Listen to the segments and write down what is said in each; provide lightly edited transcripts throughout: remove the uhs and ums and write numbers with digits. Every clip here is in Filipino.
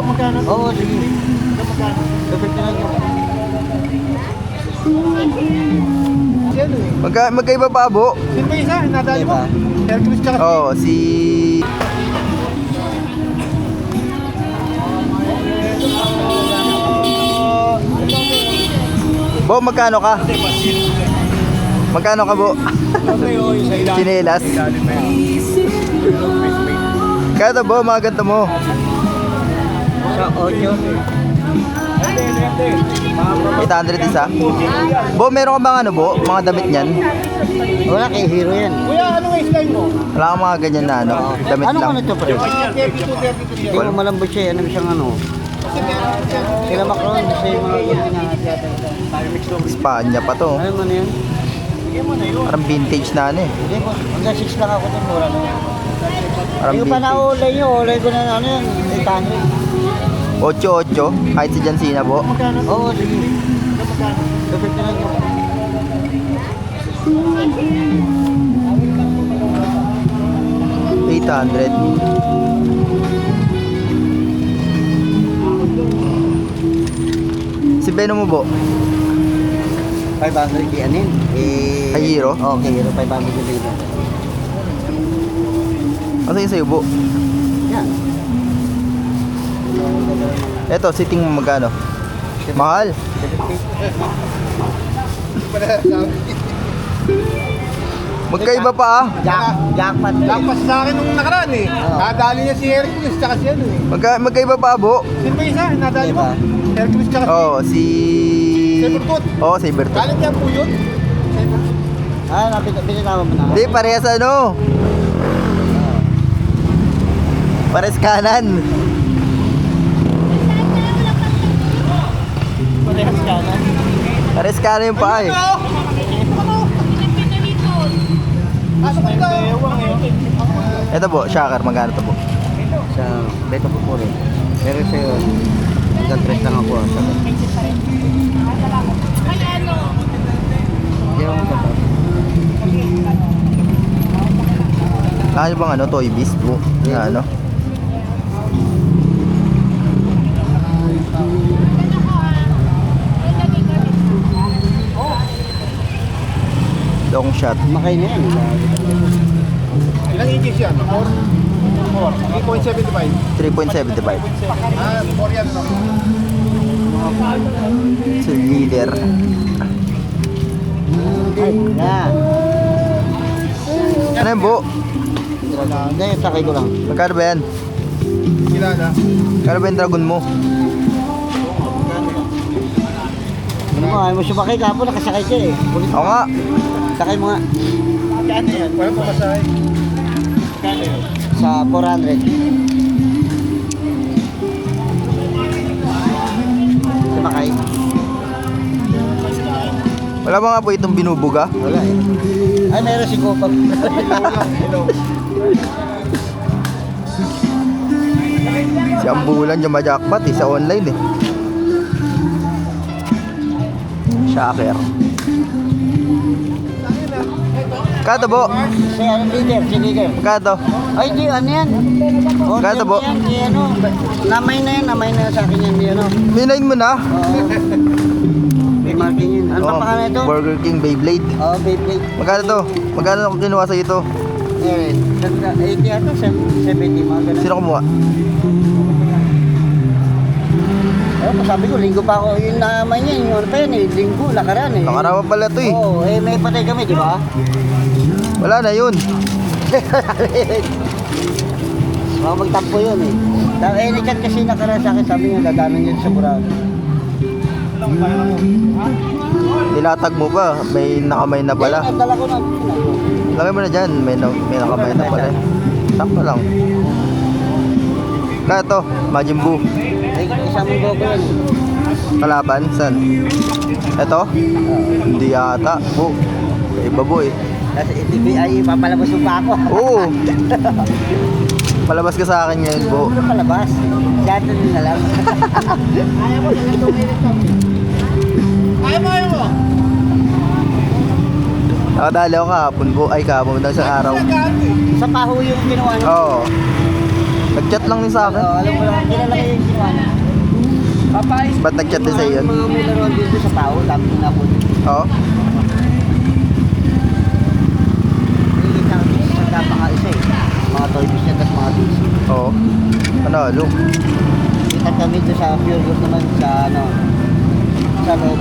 Magkano? Oo, sige. Magkano? Kapit na lang yun. Sino eh? Magkaiba pa, Bo? Sino ba isa? Nadali mo? Diba? Hercules tsaka Oo, si... Bo, magkano ka? Magkano ka, Bo? Chinelas? Kaya to, Bo, mga ganito mo. Sa 800 isa. Bo, meron ka bang ano, Bo? Mga damit niyan? 8. Wala kay hero yan. Kuya, ano nga slime mo? Wala kang mga ganyan na ano? Damit Ano lang. ano ito, pre? 32, 32 Hindi mo malambot siya. Ano siyang ano? Sila Macron, kasi yung mga Espanya pa to. ano man yan? Parang vintage na ano eh. Hindi ko, hanggang 6 lang ako din. Mura na yan. Parang Hindi ko pa vintage. na-ulay nyo. Ulay ko na ano yan. 800. 8-8. Kahit si Jansina, Bo. Magkano? Oo, sige. Magkano? Kapit na lang yun. Si Beno mo, Bo? 500 kay anin. Kay Hero? Oo, kay Hero. 500 yung dito. Ano yung sa'yo, Bo? Yan. Eto, sitting mo magkano? Mahal. Magkaiba pa ah. Jackpot. Lampas sa akin nung nakaraan eh. Oo. Nadali niya si Hercules tsaka si ano eh. Magkaiba pa, Bo? Sino ba isa? Nadali mo? Diba? Hercules tsaka Oo, si... Sabertooth. Oo, Sabertooth. Galing yan po yun. Ah, pinitama mo na. Hindi, parehas ano. Pares kanan. Parehas ka na. Pares kanan yung paa eh. Pasok ka. Ewang eh. Eto, Bo, shocker, magkano to, Bo? Sa Beto po rin. Pero sa'yo, hanggang 3 lang ako. Hindi ako mataba. Ano bang ano, Toy Beast, Bo? Na ano? Long shot. Makay na yan. Ilang inches yan? 4? 3.75. 3.75. Ah, 4 yan no? So, leader. Ay, na. Ano yan, Bo? Hindi, sakay ko lang. Magkano ba yan? Kilala. Magkano ba yung dragon mo? Ano mo, ayaw mo sumakay ka po, nakasakay siya eh. Oo nga. Sakay mo nga. Kano yan? Walang pamasahe. Kano yan? Sa 400. Sumakay. Wala ba nga po itong binubuga? Wala eh. Ay, meron si Kopag. Hello. Si Ambulan dyan majakpat eh, sa online eh. Shocker. Kato, Bo? Si anong leader? Si leader. Kato? Ay, di, ano yan? Kaya ito, Bo? Yan, di, ano, namay na yan sa akin yan, di, ano. Minayin mo na. Oo. May marking yun. Ano pa pangalan ito? Burger King Beyblade. Oo, Beyblade. Magkano to? Magkano kung kinuha sa'yo ito? Eh, 80 ata, 70, mga ganun. Sino kumuha? Sabi ko, linggo pa ako, yung namay niya, yung ano pa yan eh, linggo, lakaran eh. Nakarawan pala to eh. Oo, eh, may patay kami, di ba? Wala na yun. Mga magtampo yun eh. Eh, nikat kasi nakaraan sa akin, sabi niya, dadanan yun sa Burado. Nilatag mo pa. May nakamay na pala. Eh, dala ko na. Lagay mo na dyan. May nakamay na pala. Sakto lang. Kaya to, Majin Buu. Eh, isang mong Goku yun. Kalaban, saan? Ito? Hindi yata. Bu. Iba, Bu eh. Kasi ay papalabas mo pa ako. Oo. Palabas ka sa akin ngayon, Bu. Ano palabas? Dito din na lang. Ayaw mo, nalang tumilit to. Ayaw mo! Nakadali ako kahapon, Bu. Ay, kahapon ng isang araw. Sa paho yung ginawa niyo. Oo. Nag-chat lang din sa akin. Oo, alam mo lang, kilala kayo yung ginawa Ba't nag-chat din sa'yo yun? Mga may laruan dito sa tao, dami na po dito. Oo. May isang napaka-isa eh. Mga toy business at mga DC. Oo. Panalo. Kita kami doon sa Pure Gold naman sa ano, sa loob.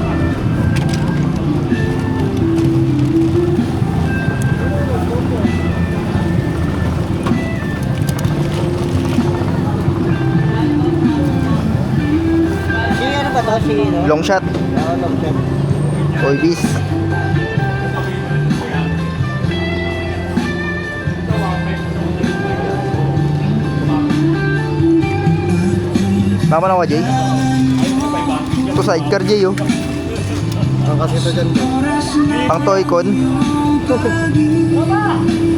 Si ano ba to? Si ano? Long shot. Oo, long shot. Toy Biz. Tama na ka, Jay? Ito sidecar, Jay, oh. Ang kasi ito dyan. Pang Toy-Con.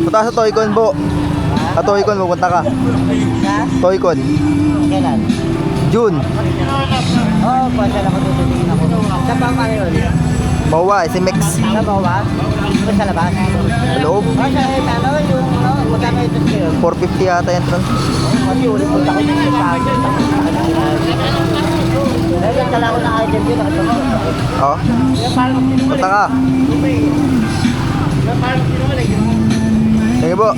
Punta ka sa Toy-Con, Bo. Sa Toy-Con, pupunta ka. Sa? Toy-Con. Kailan? June. Oo, pasal ako tututingin ako. Sa bang ano yun? Bawa, SMX. Sa bawah? O sa labas? Sa loob. O sa ano, yung ano, magkano ito sa'yo? 450 yata entrance. Kasi ulit punta ko dito sa akin. Dahil nagtala ko ng item yun, nakatapos ako. Oo. Punta ka. Sige, Bo.